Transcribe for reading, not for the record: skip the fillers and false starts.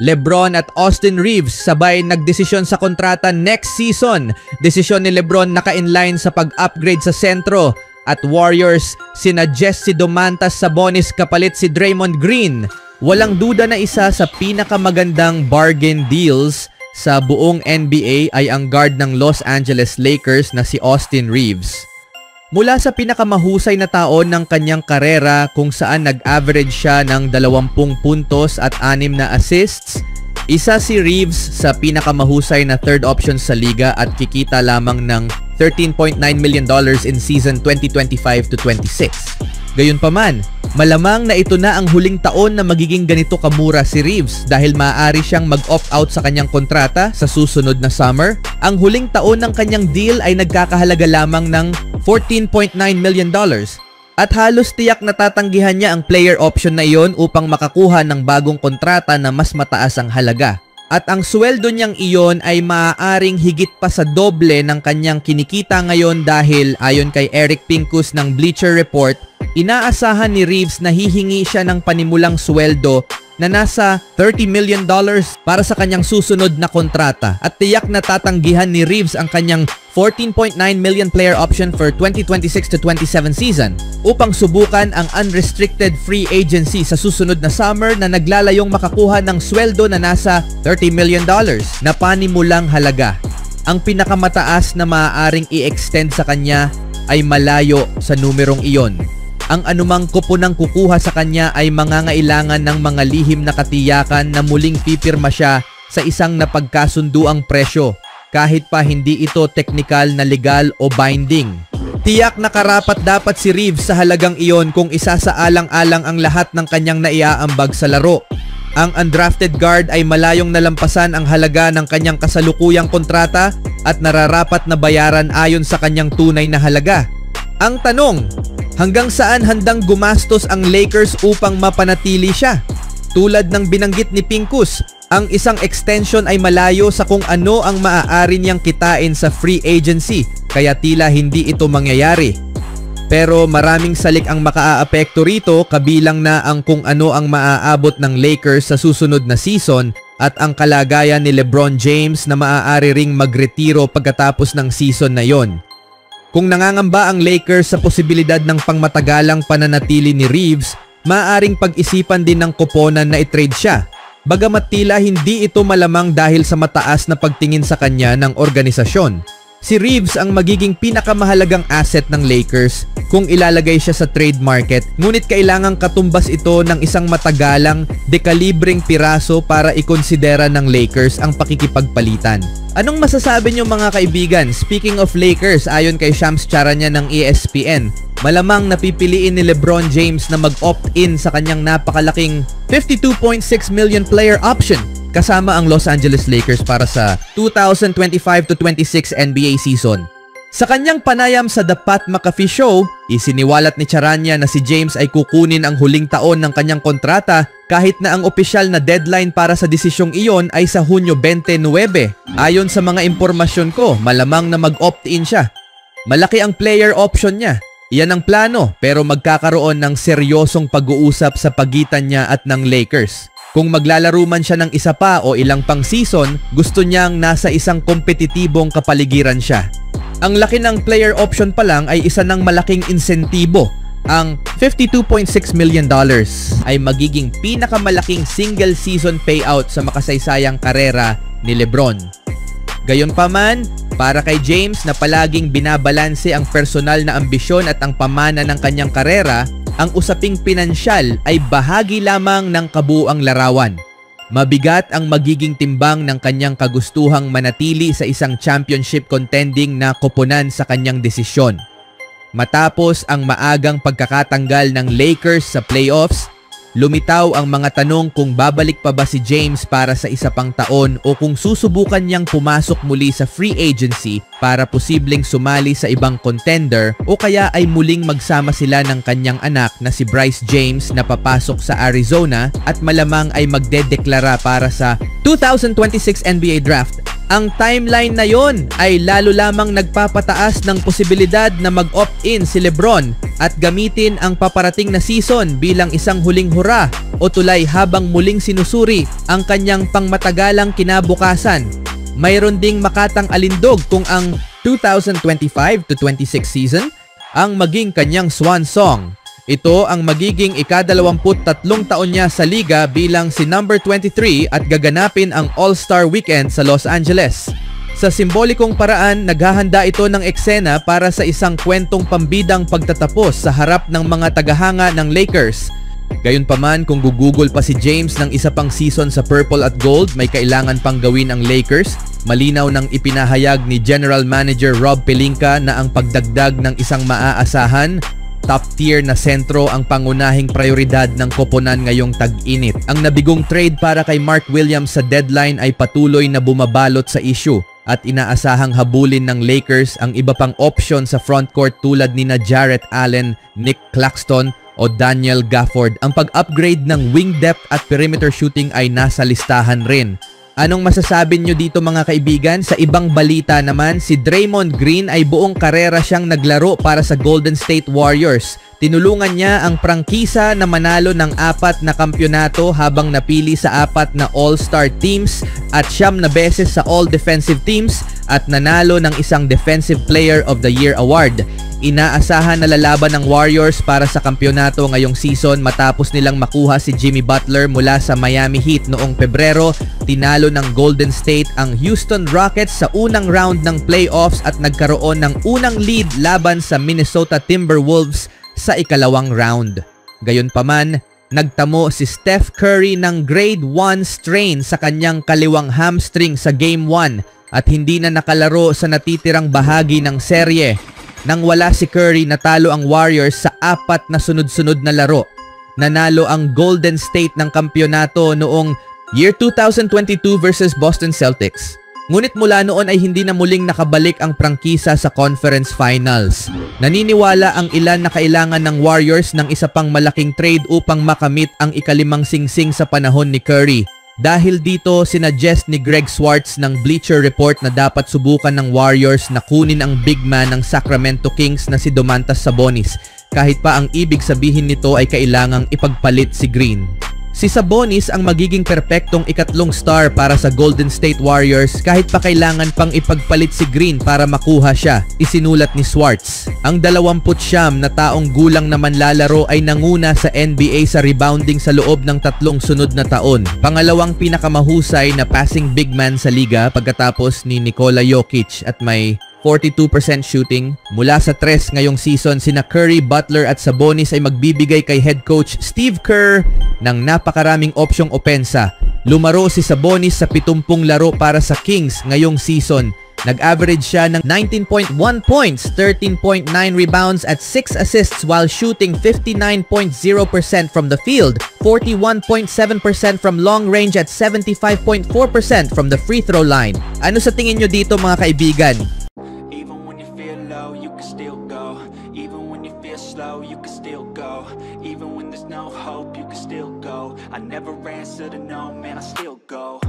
LeBron at Austin Reeves sabay nagdesisyon sa kontrata next season. Desisyon ni LeBron naka-inline sa pag-upgrade sa sentro. At Warriors, sina Jesse Domantas Sabonis kapalit si Draymond Green. Walang duda na isa sa pinakamagandang bargain deals sa buong NBA ay ang guard ng Los Angeles Lakers na si Austin Reeves. Mula sa pinakamahusay na taon ng kanyang karera kung saan nag-average siya ng 20 puntos at 6 na assists, isa si Reeves sa pinakamahusay na third option sa liga at kikita lamang ng $13.9 million in season 2025-26. Gayunpaman, malamang na ito na ang huling taon na magiging ganito kamura si Reeves dahil maaari siyang mag-opt out sa kanyang kontrata sa susunod na summer. Ang huling taon ng kanyang deal ay nagkakahalaga lamang ng $14.9 million at halos tiyak na tatanggihan niya ang player option na iyon upang makakuha ng bagong kontrata na mas mataas ang halaga. At ang sweldo niyang iyon ay maaaring higit pa sa doble ng kanyang kinikita ngayon dahil ayon kay Eric Pincus ng Bleacher Report, inaasahan ni Reeves na hihingi siya ng panimulang sweldo na nasa $30 million para sa kanyang susunod na kontrata at tiyak na tatanggihan ni Reeves ang kanyang $14.9 million player option for 2026-27 season upang subukan ang unrestricted free agency sa susunod na summer na naglalayong makakuha ng sweldo na nasa $30 million na panimulang halaga. Ang pinakamataas na maaaring i-extend sa kanya ay malayo sa numerong iyon. Ang anumang kuponang kukuha sa kanya ay mangangailangan ng mga lihim na katiyakan na muling pipirma siya sa isang napagkasunduang presyo kahit pa hindi ito teknikal na legal o binding. Tiyak na karapat dapat si Reeves sa halagang iyon kung isasaalang-alang ang lahat ng kanyang naiaambag sa laro. Ang undrafted guard ay malayong nalampasan ang halaga ng kanyang kasalukuyang kontrata at nararapat na bayaran ayon sa kanyang tunay na halaga. Ang tanong, hanggang saan handang gumastos ang Lakers upang mapanatili siya? Tulad ng binanggit ni Pincus, ang isang extension ay malayo sa kung ano ang maaari niyang kitain sa free agency, kaya tila hindi ito mangyayari. Pero maraming salik ang makaaapekto rito, kabilang na ang kung ano ang maaabot ng Lakers sa susunod na season at ang kalagayan ni LeBron James na maaari ring magretiro pagkatapos ng season na yon. Kung nangangamba ang Lakers sa posibilidad ng pangmatagalang pananatili ni Reeves, maaaring pag-isipan din ng koponan na i-trade siya. Bagamat tila hindi ito malamang dahil sa mataas na pagtingin sa kanya ng organisasyon. Si Reeves ang magiging pinakamahalagang asset ng Lakers kung ilalagay siya sa trade market, ngunit kailangang katumbas ito ng isang matagalang, dekalibreng piraso para ikonsidera ng Lakers ang pakikipagpalitan. Anong masasabi niyo mga kaibigan? Speaking of Lakers, ayon kay Shams Charania ng ESPN, malamang napipiliin ni LeBron James na mag-opt-in sa kanyang napakalaking $52.6 million player option kasama ang Los Angeles Lakers para sa 2025-26 NBA season. Sa kanyang panayam sa The Pat McAfee Show, isiniwalat ni Charania na si James ay kukunin ang huling taon ng kanyang kontrata kahit na ang opisyal na deadline para sa desisyong iyon ay sa Hunyo 29. Ayon sa mga impormasyon ko, malamang na mag-opt-in siya. Malaki ang player option niya. Iyan ang plano, pero magkakaroon ng seryosong pag-uusap sa pagitan niya at ng Lakers. Kung maglalaro man siya ng isa pa o ilang pang season, gusto niyang nasa isang kompetitibong kapaligiran siya. Ang laki ng player option pa lang ay isa ng malaking insentibo. Ang $52.6 million ay magiging pinakamalaking single season payout sa makasaysayang karera ni LeBron. Gayunpaman, para kay James na palaging binabalanse ang personal na ambisyon at ang pamana ng kanyang karera, ang usaping pinansyal ay bahagi lamang ng kabuuang larawan. Mabigat ang magiging timbang ng kanyang kagustuhang manatili sa isang championship contending na koponan sa kanyang desisyon. Matapos ang maagang pagkakatanggal ng Lakers sa playoffs, lumitaw ang mga tanong kung babalik pa ba si James para sa isa pang taon o kung susubukan niyang pumasok muli sa free agency para posibleng sumali sa ibang contender o kaya ay muling magsama sila ng kanyang anak na si Bryce James na papasok sa Arizona at malamang ay magdedeklara para sa 2026 NBA Draft. Ang timeline na yon ay lalo lamang nagpapataas ng posibilidad na mag-opt-in si LeBron at gamitin ang paparating na season bilang isang huling hura o tulay habang muling sinusuri ang kanyang pangmatagalang kinabukasan. Mayroon ding makatang alindog kung ang 2025-26 season ang maging kanyang swan song. Ito ang magiging ika-23 taon niya sa liga bilang si number 23 at gaganapin ang All-Star Weekend sa Los Angeles. Sa simbolikong paraan, naghahanda ito ng eksena para sa isang kwentong pambidang pagtatapos sa harap ng mga tagahanga ng Lakers. Gayunpaman, kung gugugol pa si James ng isa pang season sa Purple at Gold, may kailangan pang gawin ang Lakers. Malinaw nang ipinahayag ni General Manager Rob Pelinka na ang pagdagdag ng isang maaasahan top-tier na sentro ang pangunahing prioridad ng koponan ngayong tag-init. Ang nabigong trade para kay Mark Williams sa deadline ay patuloy na bumabalot sa issue at inaasahang habulin ng Lakers ang iba pang option sa frontcourt tulad nina Jarrett Allen, Nick Claxton o Daniel Gafford. Ang pag-upgrade ng wing depth at perimeter shooting ay nasa listahan rin. Anong masasabi nyo dito mga kaibigan? Sa ibang balita naman, si Draymond Green ay buong karera siyang naglaro para sa Golden State Warriors. Tinulungan niya ang prangkisa na manalo ng 4 na kampyonato habang napili sa 4 na All-Star teams at 9 na beses sa All-Defensive Teams at nanalo ng isang Defensive Player of the Year award. Inaasahan na lalaban ng Warriors para sa kampyonato ngayong season matapos nilang makuha si Jimmy Butler mula sa Miami Heat noong Pebrero. Tinalo ng Golden State ang Houston Rockets sa unang round ng playoffs at nagkaroon ng unang lead laban sa Minnesota Timberwolves sa ikalawang round. Gayunpaman, nagtamo si Steph Curry ng grade 1 strain sa kanyang kaliwang hamstring sa Game 1 at hindi na nakalaro sa natitirang bahagi ng serye. Nang wala si Curry, natalo ang Warriors sa 4 na sunod-sunod na laro. Nanalo ang Golden State ng kampyonato noong year 2022 versus Boston Celtics. Ngunit mula noon ay hindi na muling nakabalik ang prangkisa sa conference finals. Naniniwala ang ilan na kailangan ng Warriors ng isa pang malaking trade upang makamit ang ikalimang singsing sa panahon ni Curry. Dahil dito, sinuggest ni Greg Swartz ng Bleacher Report na dapat subukan ng Warriors na kunin ang big man ng Sacramento Kings na si Domantas Sabonis, kahit pa ang ibig sabihin nito ay kailangang ipagpalit si Green. Si Sabonis ang magiging perpektong ikatlong star para sa Golden State Warriors kahit pa kailangan pang ipagpalit si Green para makuha siya, isinulat ni Swartz. Ang 29 na taong gulang na manlalaro ay nanguna sa NBA sa rebounding sa loob ng 3 sunod na taon. Pangalawang pinakamahusay na passing big man sa liga pagkatapos ni Nikola Jokic at may 42% shooting. Mula sa 3 ngayong season, sina Curry, Butler at Sabonis ay magbibigay kay head coach Steve Kerr ng napakaraming opsyong opensa. Lumaro si Sabonis sa 70 laro para sa Kings ngayong season. Nag-average siya ng 19.1 points, 13.9 rebounds at 6 assists while shooting 59.0% from the field, 41.7% from long range at 75.4% from the free throw line. Ano sa tingin nyo dito mga kaibigan? I never answer to no, man, I still go.